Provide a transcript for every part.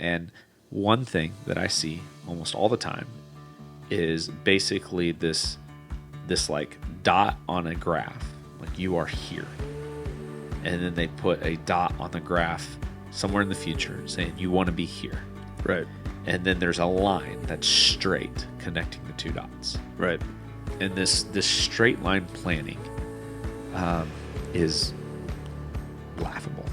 And one thing that I see almost all the time is basically this like dot on a graph, like you are here. And then they put a dot on the graph somewhere in the future saying you want to be here. Right. And then there's a line that's straight connecting the two dots. Right. And this straight line planning is laughable.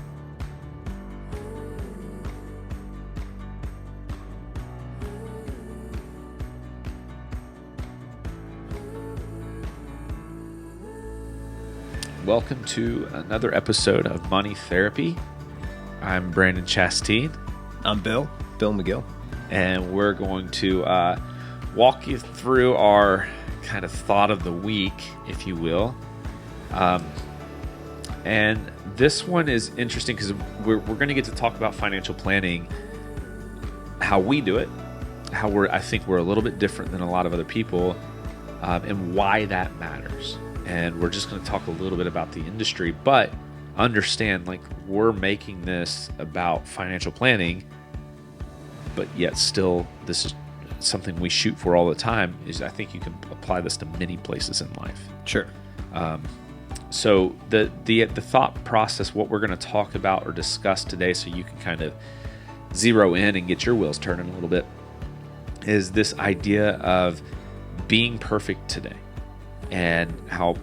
Welcome to another episode of Money Therapy. I'm Brandon Chasteen. I'm Bill McGill. And we're going to walk you through our kind of thought of the week, if you will. And this one is interesting because we're going to get to talk about financial planning, how we do it, how I think we're a little bit different than a lot of other people, and why that matters. And we're just going to talk a little bit about the industry, but understand, like, we're making this about financial planning, but yet still this is something we shoot for all the time. Is I think you can apply this to many places in life. Sure. So the thought process, what we're going to talk about or discuss today, so you can kind of zero in and get your wheels turning a little bit, is this idea of being perfect today. And how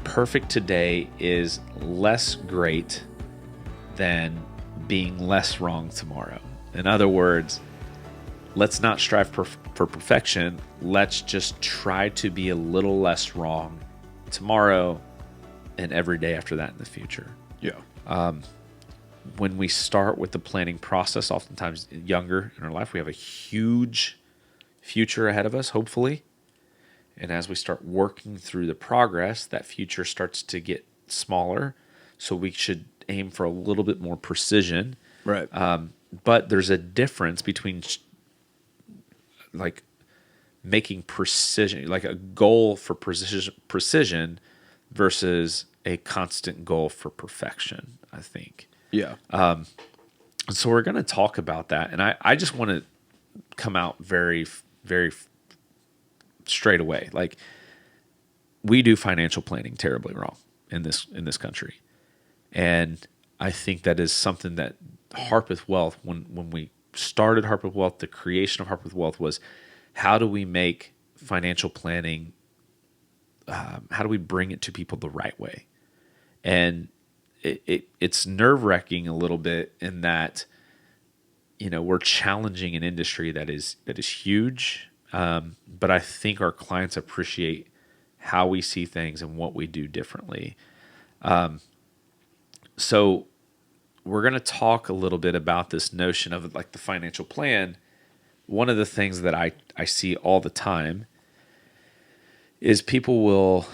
perfect today is less great than being less wrong tomorrow. In other words, let's not strive for perfection. Let's just try to be a little less wrong tomorrow and every day after that in the future. Yeah. When we start with the planning process, oftentimes younger in our life, we have a huge future ahead of us, hopefully. And as we start working through the progress, that future starts to get smaller. So we should aim for a little bit more precision. Right. But there's a difference between like making precision, like a goal for precision versus a constant goal for perfection, I think. Yeah. So we're going to talk about that. And I just want to come out very, very straight away. Like, we do financial planning terribly wrong in this country. And I think that is something that Harpeth Wealth, when we started Harpeth Wealth, the creation of Harpeth Wealth was, how do we make financial planning, how do we bring it to people the right way? And it's nerve-wracking a little bit in that, you know, we're challenging an industry that is huge. But I think our clients appreciate how we see things and what we do differently. So we're going to talk a little bit about this notion of like the financial plan. One of the things that I see all the time is people will,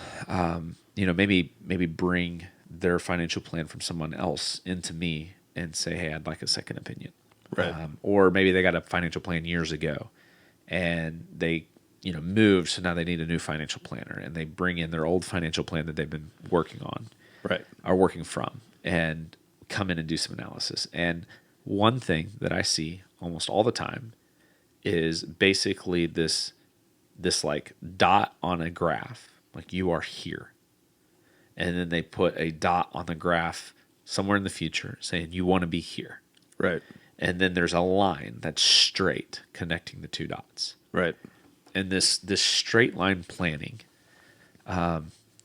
maybe bring their financial plan from someone else into me and say, hey, I'd like a second opinion. Right. Or maybe they got a financial plan years ago and they, moved. So now they need a new financial planner, and they bring in their old financial plan that they've been working on, Right. are working from, and come in and do some analysis. And one thing that I see almost all the time is basically this like dot on a graph, like you are here. And then they put a dot on the graph somewhere in the future saying you want to be here. Right. And then there's a line that's straight connecting the two dots. Right. And this straight line planning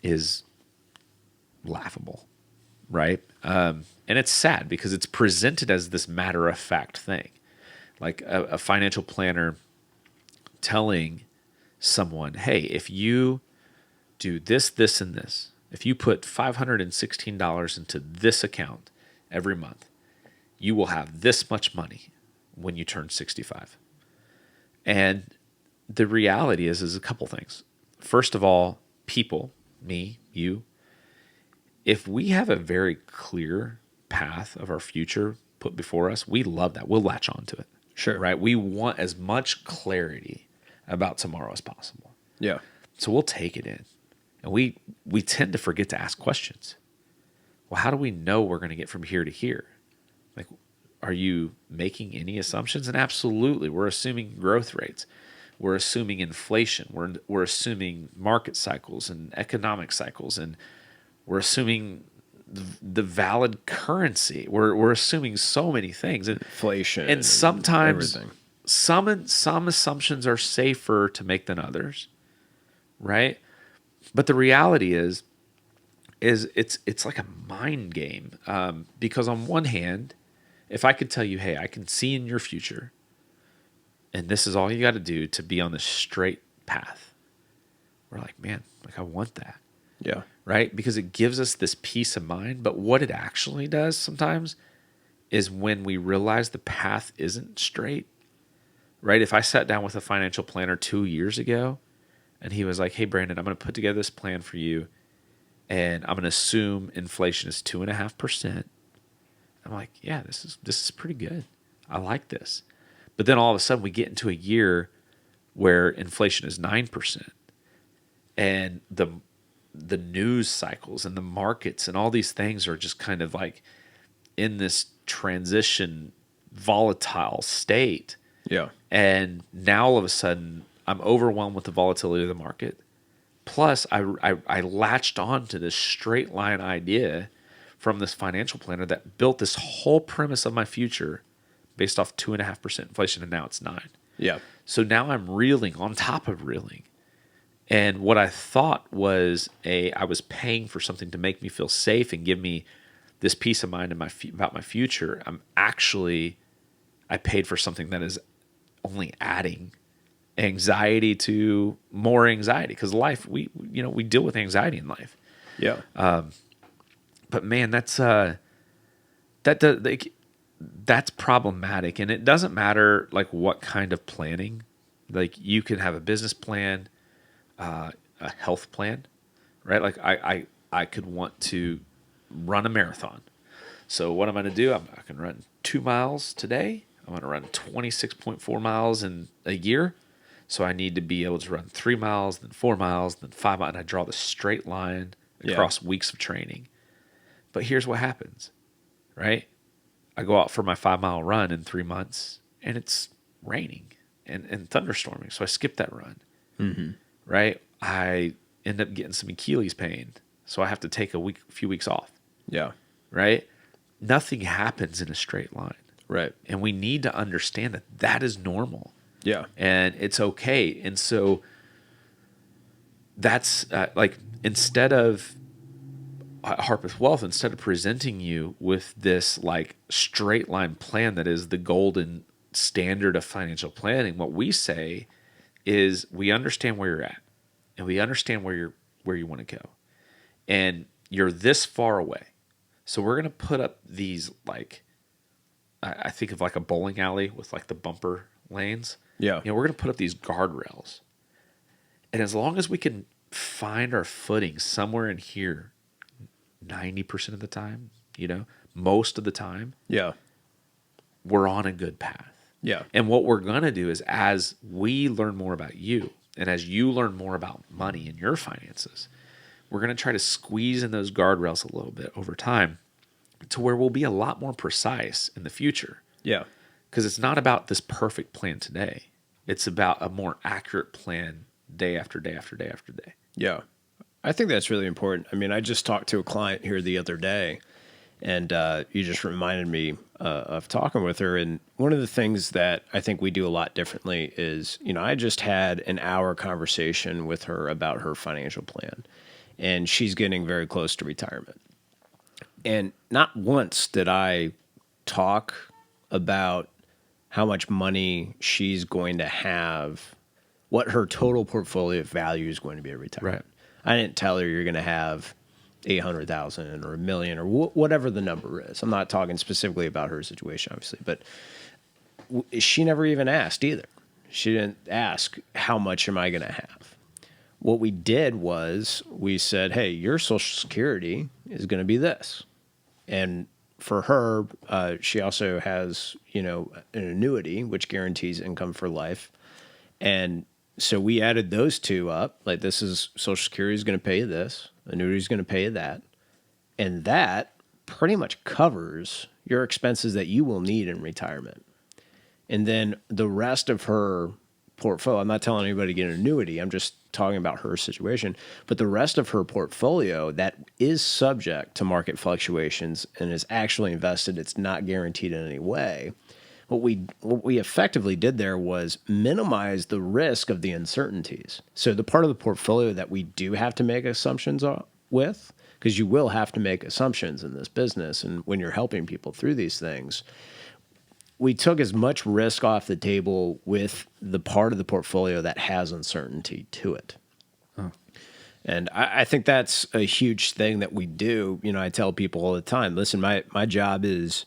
is laughable, right? And it's sad because it's presented as this matter-of-fact thing. Like a financial planner telling someone, hey, if you do this, this, and this, if you put $516 into this account every month, you will have this much money when you turn 65. And the reality is a couple things. First of all, people, me, you, if we have a very clear path of our future put before us, we love that. We'll latch on to it. Sure. Right? We want as much clarity about tomorrow as possible. Yeah. So we'll take it in. And we tend to forget to ask questions. Well, how do we know we're going to get from here to here? Like, are you making any assumptions? And absolutely, we're assuming growth rates. We're assuming inflation. We're assuming market cycles and economic cycles, and we're assuming the valid currency. We're assuming so many things, Inflation and sometimes everything. some assumptions are safer to make than others, right? But the reality is it's like a mind game, because on one hand, if I could tell you, hey, I can see in your future, and this is all you got to do to be on the straight path, we're like, man, like I want that, Yeah. right? Because it gives us this peace of mind. But what it actually does sometimes is when we realize the path isn't straight, right? If I sat down with a financial planner 2 years ago and he was like, hey, Brandon, I'm going to put together this plan for you, and I'm going to assume inflation is 2.5%. I'm like, yeah, this is pretty good. I like this. But then all of a sudden we get into a year where inflation is 9%, and the news cycles and the markets and all these things are just kind of like in this transition volatile state. Yeah. And now all of a sudden I'm overwhelmed with the volatility of the market. Plus I latched on to this straight line idea from this financial planner that built this whole premise of my future based off 2.5% inflation, and now it's 9. Yeah. So now I'm reeling on top of reeling. And what I thought was I was paying for something to make me feel safe and give me this peace of mind about my future. I paid for something that is only adding anxiety to more anxiety, because life, we deal with anxiety in life. Yeah. But man, that's problematic, and it doesn't matter like what kind of planning. Like you can have a business plan, a health plan, right? Like I could want to run a marathon. So what I'm going to do, I can run 2 miles today. I'm going to run 26.4 miles in a year. So I need to be able to run 3 miles, then 4 miles, then 5 miles. And I draw the straight line across weeks of training. But here's what happens, right? I go out for my 5-mile run in 3 months, and it's raining and thunderstorming. So I skip that run, right? I end up getting some Achilles pain. So I have to take a few weeks off, Yeah. right? Nothing happens in a straight line. Right. And we need to understand that that is normal. Yeah. And it's okay. And so that's like, instead of Harpeth Wealth, instead of presenting you with this like straight line plan that is the golden standard of financial planning, what we say is we understand where you're at, and we understand where you want to go, and you're this far away. So we're going to put up these, like, I think of like a bowling alley with like the bumper lanes. Yeah. We're going to put up these guardrails. And as long as we can find our footing somewhere in here 90% of the time, most of the time, Yeah. we're on a good path. Yeah. And what we're going to do is, as we learn more about you, and as you learn more about money and your finances, we're going to try to squeeze in those guardrails a little bit over time to where we'll be a lot more precise in the future. Yeah. Because it's not about this perfect plan today. It's about a more accurate plan day after day after day after day. Yeah. I think that's really important. I mean, I just talked to a client here the other day, and you just reminded me of talking with her. And one of the things that I think we do a lot differently is, I just had an hour conversation with her about her financial plan, and she's getting very close to retirement. And not once did I talk about how much money she's going to have, what her total portfolio value is going to be at retirement. Right. I didn't tell her you're going to have 800,000 or $1 million or whatever the number is. I'm not talking specifically about her situation, obviously, but she never even asked either. She didn't ask, how much am I going to have? What we did was we said, hey, your Social Security is going to be this. And for her, she also has, an annuity, which guarantees income for life. And so we added those two up. Like, this is Social Security is going to pay you this, annuity is going to pay you that. And that pretty much covers your expenses that you will need in retirement. And then the rest of her portfolio, I'm not telling anybody to get an annuity, I'm just talking about her situation, but the rest of her portfolio that is subject to market fluctuations and is actually invested, it's not guaranteed in any way. What we effectively did there was minimize the risk of the uncertainties. So the part of the portfolio that we do have to make assumptions with, because you will have to make assumptions in this business and when you're helping people through these things, we took as much risk off the table with the part of the portfolio that has uncertainty to it. And I think that's a huge thing that we do. You know, I tell people all the time, listen, my job is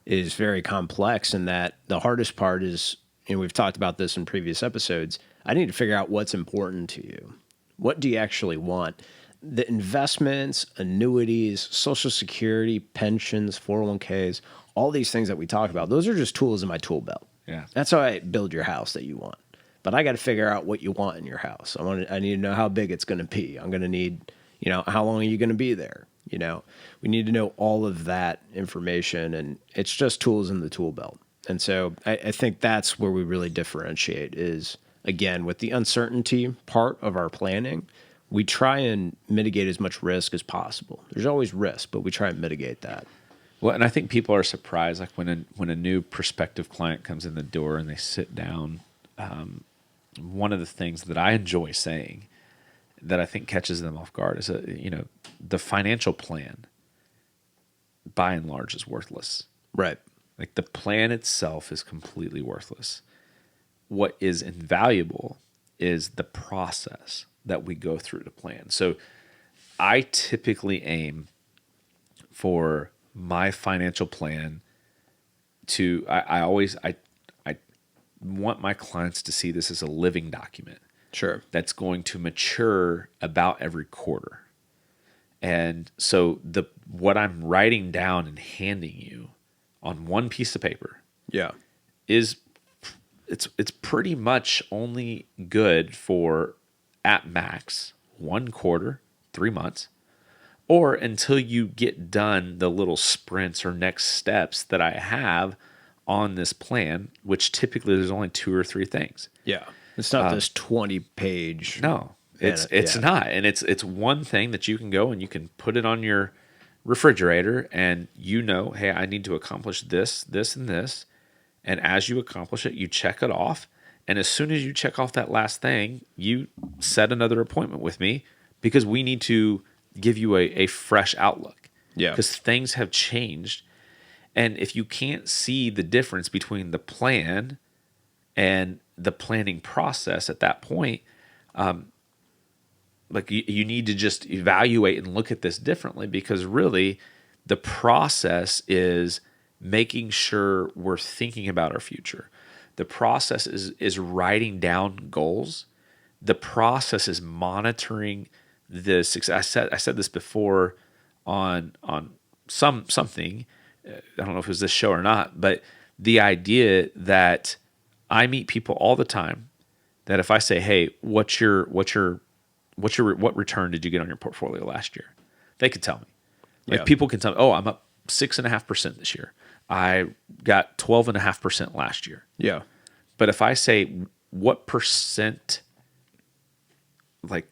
very complex in that the hardest part is, and we've talked about this in previous episodes, I need to figure out what's important to you. What do you actually want? The investments, annuities, Social Security, pensions, 401ks, all these things that we talk about, those are just tools in my tool belt. Yeah. That's how I build your house that you want. But I got to figure out what you want in your house. I need to know how big it's going to be. I'm going to need, how long are you going to be there? We need to know all of that information, and it's just tools in the tool belt. And so I think that's where we really differentiate is, again, with the uncertainty part of our planning, we try and mitigate as much risk as possible. There's always risk, but we try and mitigate that. Well, and I think people are surprised, like when a new prospective client comes in the door and they sit down. One of the things that I enjoy saying that I think catches them off guard is, the financial plan, by and large, is worthless. Right. Like the plan itself is completely worthless. What is invaluable is the process that we go through to plan. So I typically aim for my financial plan to, I want my clients to see this as a living document. Sure. That's going to mature about every quarter. And so what I'm writing down and handing you on one piece of paper, is it's pretty much only good for at max 1 quarter, 3 months, or until you get done the little sprints or next steps that I have on this plan, which typically there's only 2 or 3 things. Yeah. It's not this 20-page. No, it's not. And it's one thing that you can go and you can put it on your refrigerator and hey, I need to accomplish this, this, and this. And as you accomplish it, you check it off. And as soon as you check off that last thing, you set another appointment with me because we need to give you a fresh outlook. Yeah. Because things have changed. And if you can't see the difference between the plan and the planning process at that point, you need to just evaluate and look at this differently, because really the process is making sure we're thinking about our future. The process is writing down goals. The process is monitoring the success. I said this before on something. I don't know if it was this show or not, but the idea that I meet people all the time that if I say, "Hey, what return did you get on your portfolio last year?" They could tell me. Like people can tell me, "Oh, I'm up 6.5% this year. I got 12.5% last year." Yeah. But if I say, "What percent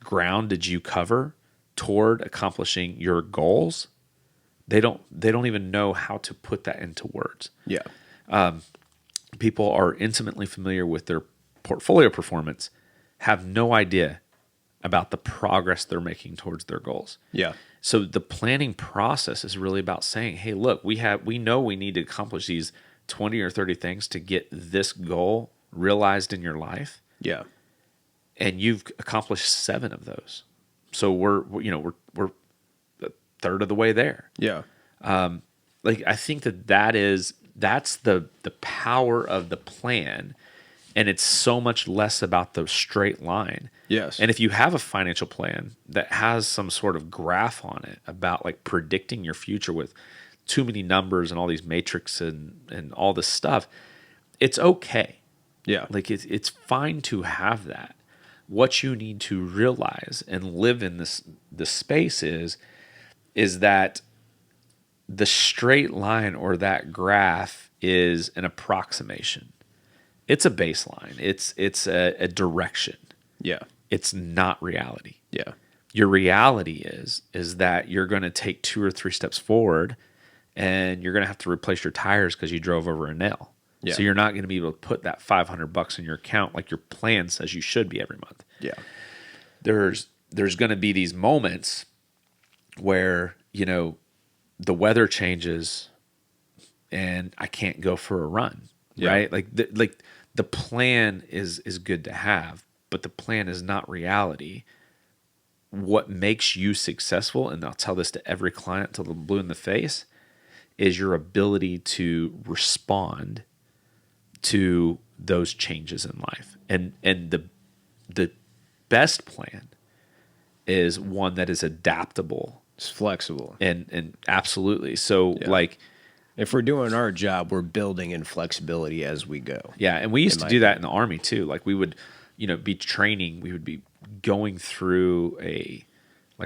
ground did you cover toward accomplishing your goals?" They don't even know how to put that into words. Yeah. People are intimately familiar with their portfolio performance, have no idea about the progress they're making towards their goals. Yeah. So the planning process is really about saying, "Hey, look, we know we need to accomplish these 20 or 30 things to get this goal realized in your life." Yeah. And you've accomplished 7 of those. So we're a third of the way there. Yeah. I think that's the power of the plan, and it's so much less about the straight line. Yes. And if you have a financial plan that has some sort of graph on it about predicting your future with too many numbers and all these matrix and all this stuff, it's okay. Yeah. It's fine to have that. What you need to realize and live in this space is that the straight line or that graph is an approximation. It's a baseline. It's a direction. Yeah. It's not reality. Yeah. Your reality is that you're going to take 2 or 3 steps forward, and you're going to have to replace your tires because you drove over a nail. Yeah. So you're not going to be able to put that $500 in your account like your plan says you should be every month. Yeah. There's going to be these moments where, the weather changes and I can't go for a run, Yeah. right? Like the plan is good to have, but the plan is not reality. What makes you successful, and I'll tell this to every client till I'm blue in the face, is your ability to respond to those changes in life. And the best plan is one that is adaptable. It's flexible. And absolutely. So If we're doing our job, we're building in flexibility as we go. yeah, and we used to do that in the Army too. Like we would, be training, we would be going through a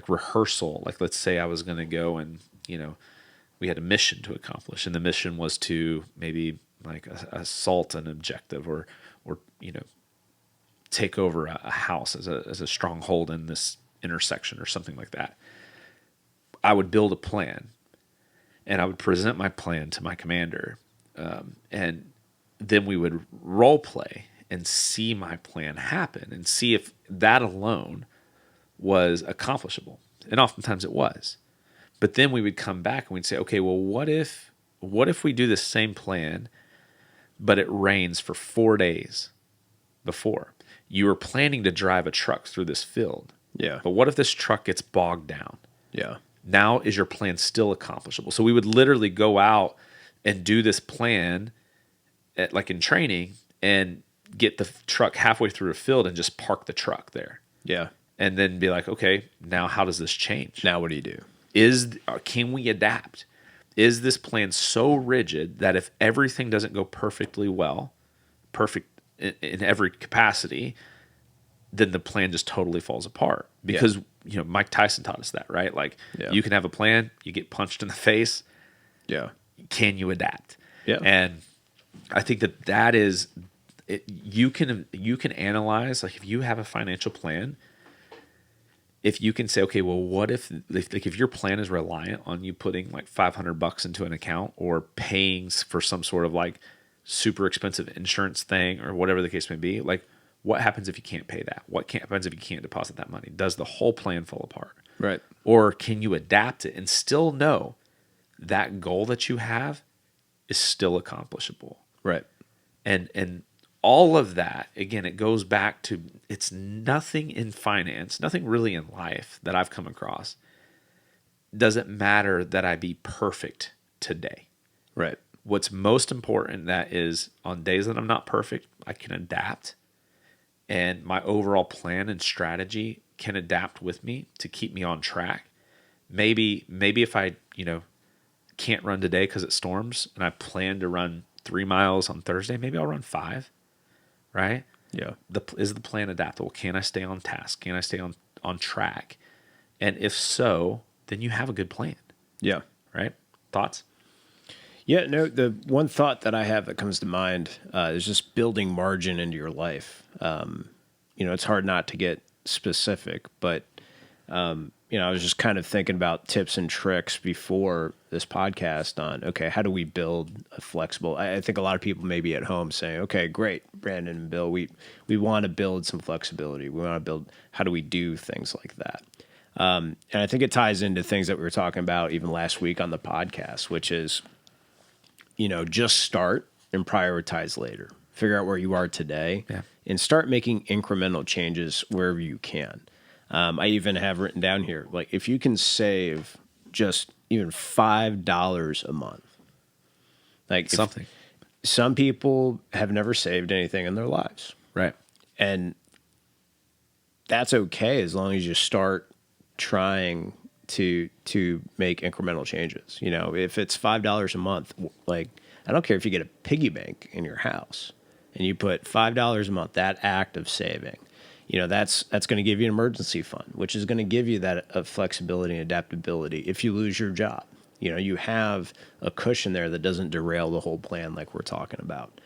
rehearsal. Like let's say I was going to go and, we had a mission to accomplish, and the mission was to maybe assault an objective or take over a house as a stronghold in this intersection or something like that. I would build a plan, and I would present my plan to my commander, and then we would role play and see my plan happen and see if that alone was accomplishable. And oftentimes it was. But then we would come back and we'd say, okay, well, what if we do the same plan, but it rains for 4 days before? You were planning to drive a truck through this field. Yeah. But what if this truck gets bogged down? Yeah. Now is your plan still accomplishable? So we would literally go out and do this plan in training and get the truck halfway through a field and just park the truck there. Yeah. And then be like, okay, now how does this change? Now what do you do? Can we adapt? Is this plan so rigid that if everything doesn't go perfectly well, perfect in every capacity, then the plan just totally falls apart? Because Mike Tyson taught us that, right? You can have a plan, you get punched in the face. Yeah. Can you adapt? Yeah. And I think that is it. You can analyze, if you have a financial plan, if you can say, okay, well, what if your plan is reliant on you putting $500 into an account or paying for some sort of super expensive insurance thing or whatever the case may be, what happens if you can't pay that? What happens if you can't deposit that money? Does the whole plan fall apart? Right. Or can you adapt it and still know that goal that you have is still accomplishable? Right. And all of that, again, it goes back to, it's nothing in finance, nothing really in life that I've come across. Doesn't matter that I be perfect today. Right. What's most important, that is on days that I'm not perfect, I can adapt. And my overall plan and strategy can adapt with me to keep me on track. Maybe if I, can't run today because it storms and I plan to run 3 miles on Thursday, maybe I'll run 5. Right? Yeah. Is the plan adaptable? Can I stay on task? Can I stay on track? And if so, then you have a good plan. Yeah. Right? Thoughts? Yeah, no, the one thought that I have that comes to mind is just building margin into your life. It's hard not to get specific, but, I was just kind of thinking about tips and tricks before this podcast on, okay, how do we build a flexible? I think a lot of people may be at home saying, okay, great, Brandon and Bill, we want to build some flexibility. We want to build, how do we do things like that? And I think it ties into things that we were talking about even last week on the podcast, which is, just start and prioritize later. Figure out where you are today and start making incremental changes wherever you can. I even have written down here, if you can save just even $5 a month, Something. Some people have never saved anything in their lives. Right. And that's okay as long as you start trying to make incremental changes. If it's $5 a month, I don't care if you get a piggy bank in your house and you put $5 a month, that act of saving, that's going to give you an emergency fund, which is going to give you that flexibility and adaptability if you lose your job. You have a cushion there that doesn't derail the whole plan like we're talking about.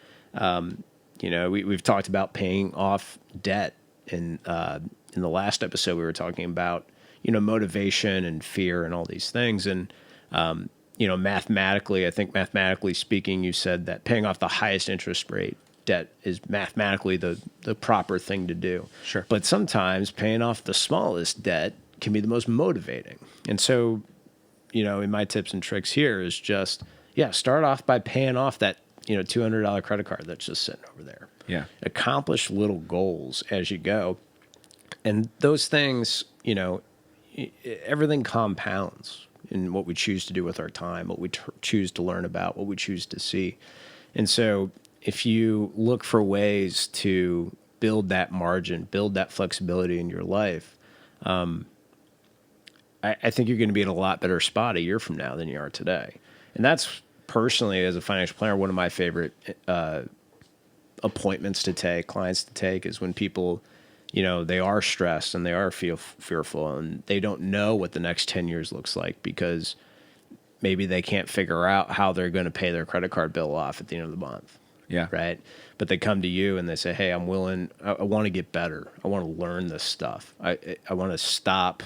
We've talked about paying off debt. In the last episode, we were talking about, motivation and fear and all these things. And, mathematically, I think mathematically speaking, you said that paying off the highest interest rate debt is mathematically the proper thing to do. Sure. But sometimes paying off the smallest debt can be the most motivating. And so, in my tips and tricks here is just, start off by paying off that, $200 credit card that's just sitting over there. Yeah. Accomplish little goals as you go. And those things, everything compounds in what we choose to do with our time, what we choose to learn about, what we choose to see. And so if you look for ways to build that margin, build that flexibility in your life, I think you're going to be in a lot better spot a year from now than you are today. And that's personally, as a financial planner, one of my favorite appointments to take, clients to take, is when people, they are stressed and they are fearful and they don't know what the next 10 years looks like because maybe they can't figure out how they're going to pay their credit card bill off at the end of the month. Yeah. Right. But they come to you and they say, hey, I'm willing, I want to get better. I want to learn this stuff. I want to stop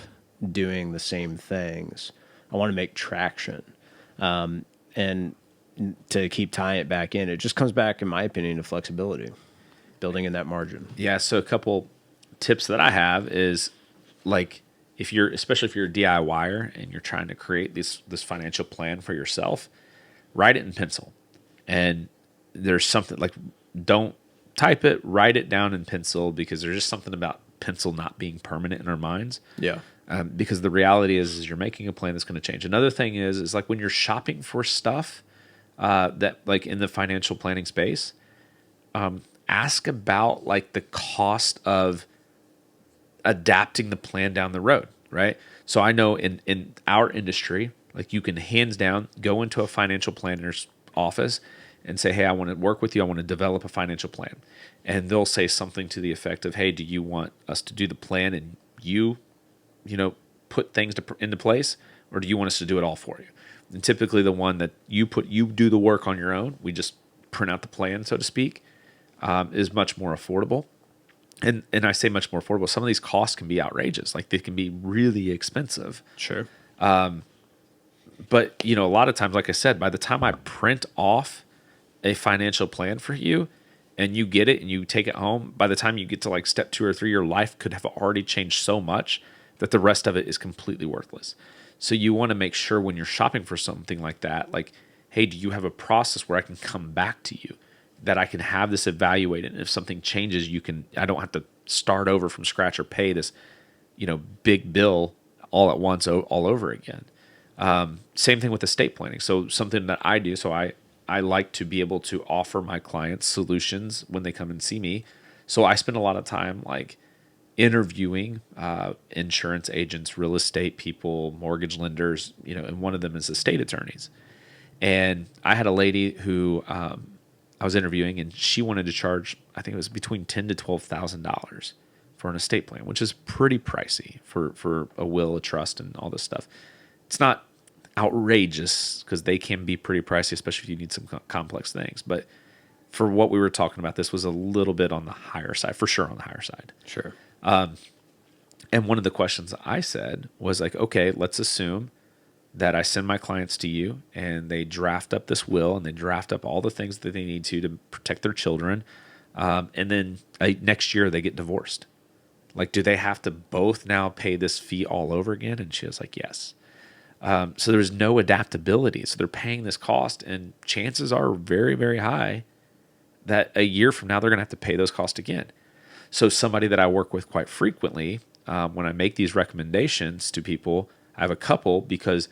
doing the same things. I want to make traction. And to keep tying it back in, it just comes back, in my opinion, to flexibility, building in that margin. Yeah. So a couple tips that I have is, like, especially if you're a DIYer and you're trying to create this financial plan for yourself, write it in pencil. And there's something like, don't type it, write it down in pencil, because there's just something about pencil not being permanent in our minds. Yeah. Because the reality is you're making a plan that's going to change. Another thing is like when you're shopping for stuff that, like, in the financial planning space, ask about like the cost of adapting the plan down the road, right? So I know in our industry, like, you can hands down go into a financial planner's office and say, hey, I want to work with you. I want to develop a financial plan. And they'll say something to the effect of, hey, do you want us to do the plan and you put things into place, or do you want us to do it all for you? And typically the one that you do the work on your own, we just print out the plan, so to speak, is much more affordable. And I say much more affordable. Some of these costs can be outrageous. Like, they can be really expensive. Sure. But, a lot of times, like I said, by the time I print off a financial plan for you and you get it and you take it home, by the time you get to like step 2 or 3, your life could have already changed so much that the rest of it is completely worthless. So you want to make sure when you're shopping for something like that, like, hey, do you have a process where I can come back to you, that I can have this evaluated, and if something changes, I don't have to start over from scratch or pay this, big bill all at once, all over again. Same thing with estate planning. So something that I do, so I like to be able to offer my clients solutions when they come and see me. So I spend a lot of time like interviewing insurance agents, real estate people, mortgage lenders, and one of them is estate attorneys. And I had a lady who I was interviewing, and she wanted to charge, I think it was between $10,000 to $12,000 for an estate plan, which is pretty pricey for a will, a trust, and all this stuff. It's not outrageous, because they can be pretty pricey, especially if you need some complex things. But for what we were talking about, this was a little bit on the higher side, for sure on the higher side. Sure. And one of the questions I said was like, okay, let's assume that I send my clients to you and they draft up this will and they draft up all the things that they need to protect their children. And then next year they get divorced. Like, do they have to both now pay this fee all over again? And she was like, yes. So there's no adaptability. So they're paying this cost, and chances are very, very high that a year from now they're going to have to pay those costs again. So somebody that I work with quite frequently, when I make these recommendations to people, I have a couple, because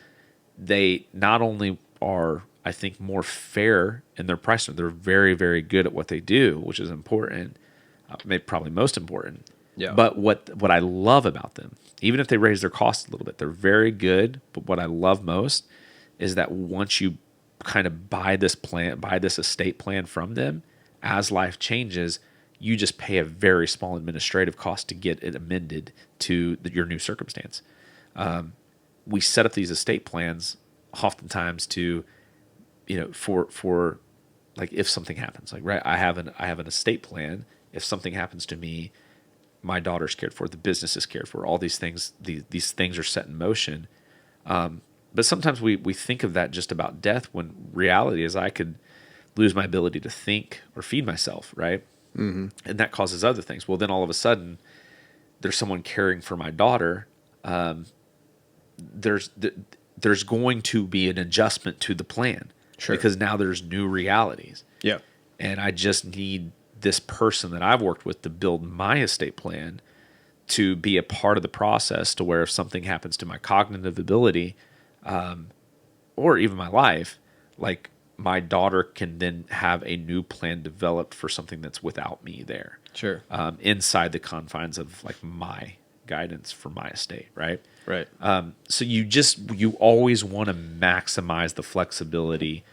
they not only are, I think, more fair in their pricing, they're very, very good at what they do, which is important, maybe probably most important. Yeah. But what I love about them, even if they raise their costs a little bit, they're very good. But what I love most is that once you kind of buy this estate plan from them, as life changes, you just pay a very small administrative cost to get it amended to your new circumstance. We set up these estate plans oftentimes to, for like if something happens, like, right, I have an estate plan. If something happens to me, my daughter's cared for, the business is cared for, all these things, these things are set in motion. But sometimes we think of that just about death, when reality is I could lose my ability to think or feed myself, right? Mm-hmm. And that causes other things. Well, then all of a sudden there's someone caring for my daughter. There's going to be an adjustment to the plan, Sure. because now there's new realities. Yeah. And I just need this person that I've worked with to build my estate plan to be a part of the process, to where if something happens to my cognitive ability, or even my life, like my daughter can then have a new plan developed for something that's without me there. Sure. Inside the confines of like my guidance for my estate, right? Right. So you always want to maximize the flexibility.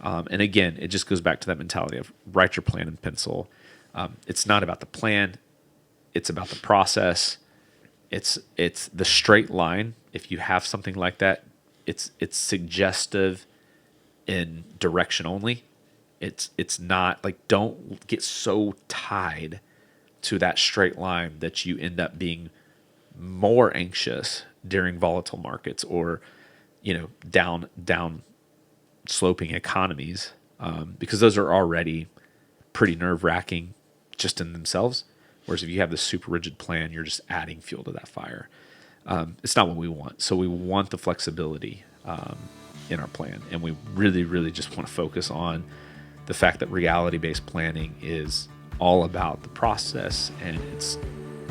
And again, it just goes back to that mentality of write your plan in pencil. It's not about the plan. It's about the process. It's the straight line. If you have something like that, it's suggestive in direction only. It's not like, don't get so tied to that straight line that you end up being more anxious during volatile markets, or down sloping economies, because those are already pretty nerve-wracking just in themselves. Whereas if you have this super rigid plan, you're just adding fuel to that fire. It's not what we want. So we want the flexibility in our plan, and we really, really just want to focus on the fact that reality-based planning is all about the process, and it's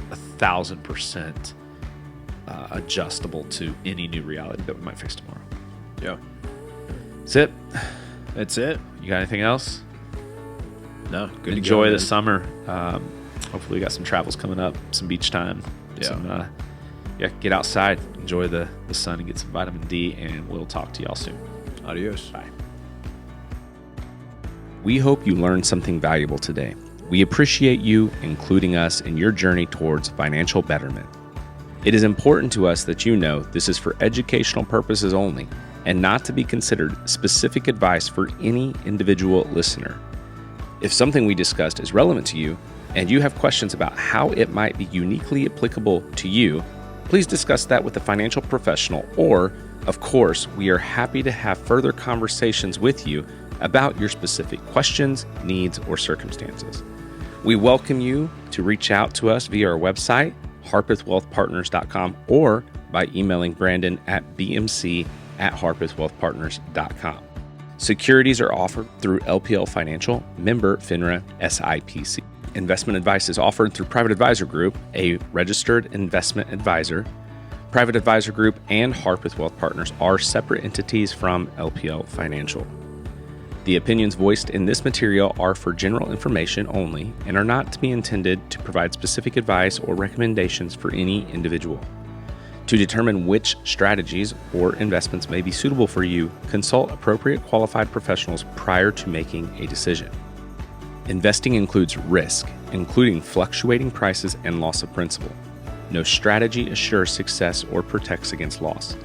1,000% adjustable to any new reality that we might face tomorrow. Yeah. That's it. You got anything else? No. Good. Enjoy the summer. Hopefully we got some travels coming up, some beach time. Yeah. Get outside, enjoy the sun, and get some vitamin D, and we'll talk to y'all soon. Adios. Bye. We hope you learned something valuable today. We appreciate you including us in your journey towards financial betterment. It is important to us that you know this is for educational purposes only, and not to be considered specific advice for any individual listener. If something we discussed is relevant to you, and you have questions about how it might be uniquely applicable to you, please discuss that with a financial professional, or, of course, we are happy to have further conversations with you about your specific questions, needs, or circumstances. We welcome you to reach out to us via our website, harpethwealthpartners.com, or by emailing Brandon at bmc@harpethwealthpartners.com. Securities are offered through LPL Financial, member FINRA SIPC. Investment advice is offered through Private Advisor Group, a registered investment advisor. Private Advisor Group and Harpeth Wealth Partners are separate entities from LPL Financial. The opinions voiced in this material are for general information only and are not to be intended to provide specific advice or recommendations for any individual. To determine which strategies or investments may be suitable for you, consult appropriate qualified professionals prior to making a decision. Investing includes risk, including fluctuating prices and loss of principal. No strategy assures success or protects against loss.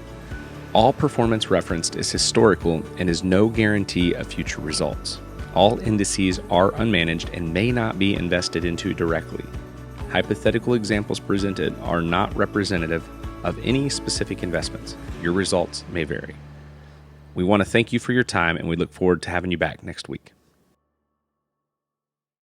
All performance referenced is historical and is no guarantee of future results. All indices are unmanaged and may not be invested into directly. Hypothetical examples presented are not representative of any specific investments. Your results may vary. We want to thank you for your time, and we look forward to having you back next week.